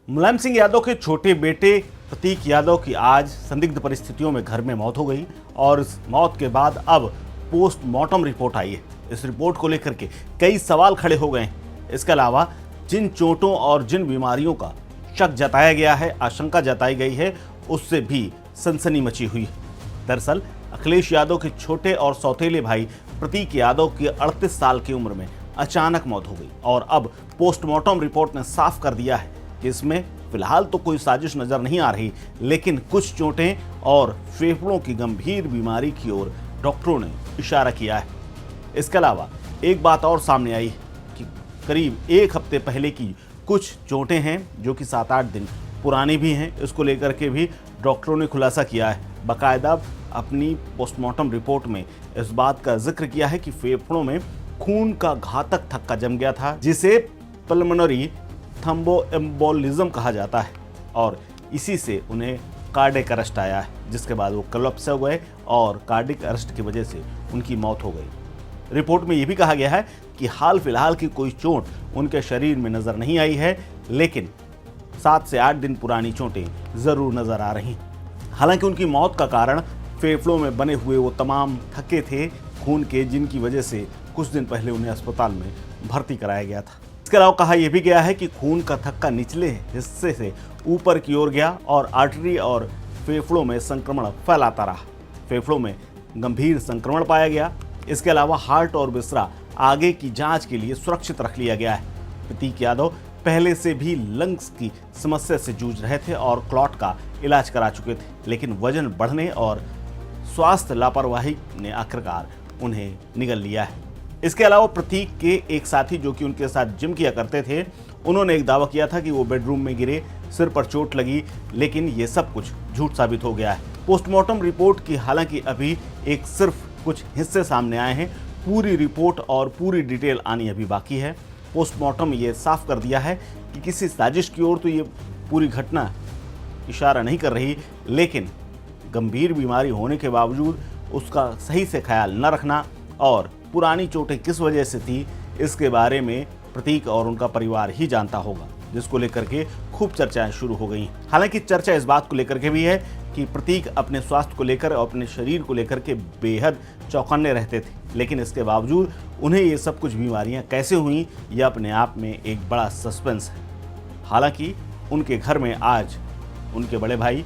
मुलायम सिंह यादव के छोटे बेटे प्रतीक यादव की आज संदिग्ध परिस्थितियों में घर में मौत हो गई और इस मौत के बाद अब पोस्टमार्टम रिपोर्ट आई है। इस रिपोर्ट को लेकर के कई सवाल खड़े हो गए हैं। इसके अलावा जिन चोटों और जिन बीमारियों का शक जताया गया है, आशंका जताई गई है, उससे भी सनसनी मची हुई है। दरअसल अखिलेश यादव के छोटे और सौतेले भाई प्रतीक यादव की 38 साल की उम्र में अचानक मौत हो गई और अब पोस्टमार्टम रिपोर्ट ने साफ कर दिया है कि इसमें फिलहाल तो कोई साजिश नजर नहीं आ रही, लेकिन कुछ चोटें और फेफड़ों की गंभीर बीमारी की ओर डॉक्टरों ने इशारा किया है। इसके अलावा एक बात और सामने आई कि करीब एक हफ्ते पहले की कुछ चोटें हैं जो कि 7-8 दिन पुरानी भी हैं। इसको लेकर के भी डॉक्टरों ने खुलासा किया है। बाकायदा अपनी पोस्टमार्टम रिपोर्ट में इस बात का जिक्र किया है कि फेफड़ों में खून का घातक थक्का जम गया था, जिसे पल्मोनरी थ्रोम्बोएम्बोलिज्म कहा जाता है और इसी से उन्हें कार्डियक अरेस्ट आया है, जिसके बाद वो कोलैप्स हो गए और कार्डियक अरेस्ट की वजह से उनकी मौत हो गई। रिपोर्ट में यह भी कहा गया है कि हाल फिलहाल की कोई चोट उनके शरीर में नजर नहीं आई है, लेकिन 7 से 8 दिन पुरानी चोटें जरूर नजर आ रही। हालांकि उनकी मौत का कारण फेफड़ों में बने हुए वो तमाम थक्के थे खून के, जिनकी वजह से कुछ दिन पहले उन्हें अस्पताल में भर्ती कराया गया था। इसके अलावा कहा यह भी गया है कि खून का थक्का निचले हिस्से से ऊपर की ओर गया और आर्टरी और फेफड़ों में संक्रमण फैलाता रहा। फेफड़ों में गंभीर संक्रमण पाया गया। इसके अलावा हार्ट और बिस्रा आगे की जांच के लिए सुरक्षित रख लिया गया है। प्रतीक यादव पहले से भी लंग्स की समस्या से जूझ रहे थे और क्लॉट का इलाज करा चुके थे, लेकिन वजन बढ़ने और स्वास्थ्य लापरवाही ने आखिरकार उन्हें निगल लिया है। इसके अलावा प्रतीक के एक साथी जो कि उनके साथ जिम किया करते थे, उन्होंने एक दावा किया था कि वो बेडरूम में गिरे, सिर पर चोट लगी, लेकिन ये सब कुछ झूठ साबित हो गया है। पोस्टमार्टम रिपोर्ट की हालांकि अभी एक सिर्फ कुछ हिस्से सामने आए हैं, पूरी रिपोर्ट और पूरी डिटेल आनी अभी बाकी है। पोस्टमार्टम ये साफ कर दिया है कि किसी साजिश की ओर तो ये पूरी घटना इशारा नहीं कर रही, लेकिन गंभीर बीमारी होने के बावजूद उसका सही से ख्याल न रखना और पुरानी चोटें किस वजह से थी, इसके बारे में प्रतीक और उनका परिवार ही जानता होगा, जिसको लेकर के खूब चर्चाएं शुरू हो गई। हालांकि चर्चा इस बात को लेकर के भी है कि प्रतीक अपने स्वास्थ्य को लेकर और अपने शरीर को लेकर के बेहद चौकन्ने रहते थे, लेकिन इसके बावजूद उन्हें ये सब कुछ बीमारियां कैसे हुई, यह अपने आप में एक बड़ा सस्पेंस है। हालांकि उनके घर में आज उनके बड़े भाई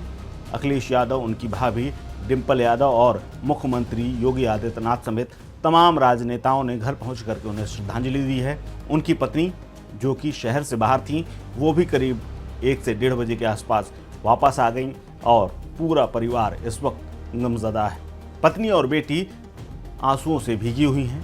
अखिलेश यादव, उनकी भाभी डिंपल यादव और मुख्यमंत्री योगी आदित्यनाथ समेत तमाम राजनेताओं ने घर पहुंच करके उन्हें श्रद्धांजलि दी है। उनकी पत्नी जो कि शहर से बाहर थी, वो भी करीब 1 से 1:30 बजे के आसपास वापस आ गई और पूरा परिवार इस वक्त गमज़दा है। पत्नी और बेटी आंसुओं से भीगी हुई हैं।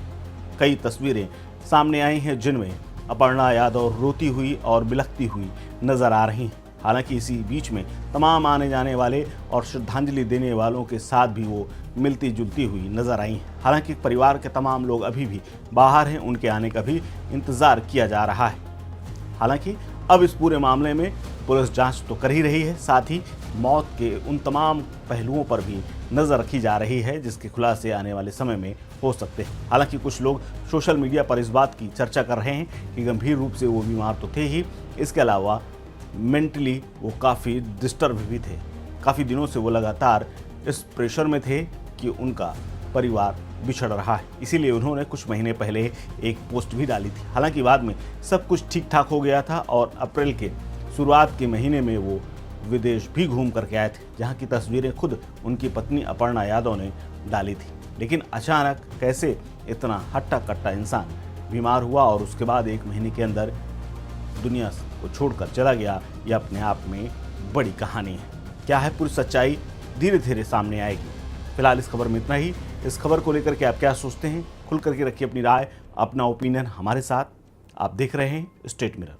कई तस्वीरें सामने आई हैं जिनमें अपर्णा यादव रोती हुई और बिलखती हुई नजर आ रही हैं। हालांकि इसी बीच में तमाम आने जाने वाले और श्रद्धांजलि देने वालों के साथ भी वो मिलती जुलती हुई नजर आई हैं। हालांकि परिवार के तमाम लोग अभी भी बाहर हैं, उनके आने का भी इंतज़ार किया जा रहा है। हालांकि अब इस पूरे मामले में पुलिस जांच तो कर ही रही है, साथ ही मौत के उन तमाम पहलुओं पर भी नज़र रखी जा रही है जिसके खुलासे आने वाले समय में हो सकते हैं। हालांकि कुछ लोग सोशल मीडिया पर इस बात की चर्चा कर रहे हैं कि गंभीर रूप से वो बीमार तो थे ही, इसके अलावा मेंटली वो काफ़ी डिस्टर्ब भी थे। काफ़ी दिनों से वो लगातार इस प्रेशर में थे कि उनका परिवार बिछड़ रहा है, इसीलिए उन्होंने कुछ महीने पहले एक पोस्ट भी डाली थी। हालांकि बाद में सब कुछ ठीक ठाक हो गया था और अप्रैल के शुरुआत के महीने में वो विदेश भी घूम करके आए थे, जहाँ की तस्वीरें खुद उनकी पत्नी अपर्णा यादव ने डाली थी। लेकिन अचानक कैसे इतना हट्टा कट्टा इंसान बीमार हुआ और उसके बाद 1 महीने के अंदर दुनिया को छोड़कर चला गया, यह अपने आप में बड़ी कहानी है। क्या है पूरी सच्चाई, धीरे धीरे सामने आएगी। फिलहाल इस खबर में इतना ही। इस खबर को लेकर के आप क्या सोचते हैं, खुल करके रखिए अपनी राय, अपना ओपिनियन हमारे साथ। आप देख रहे हैं स्टेट मिरर।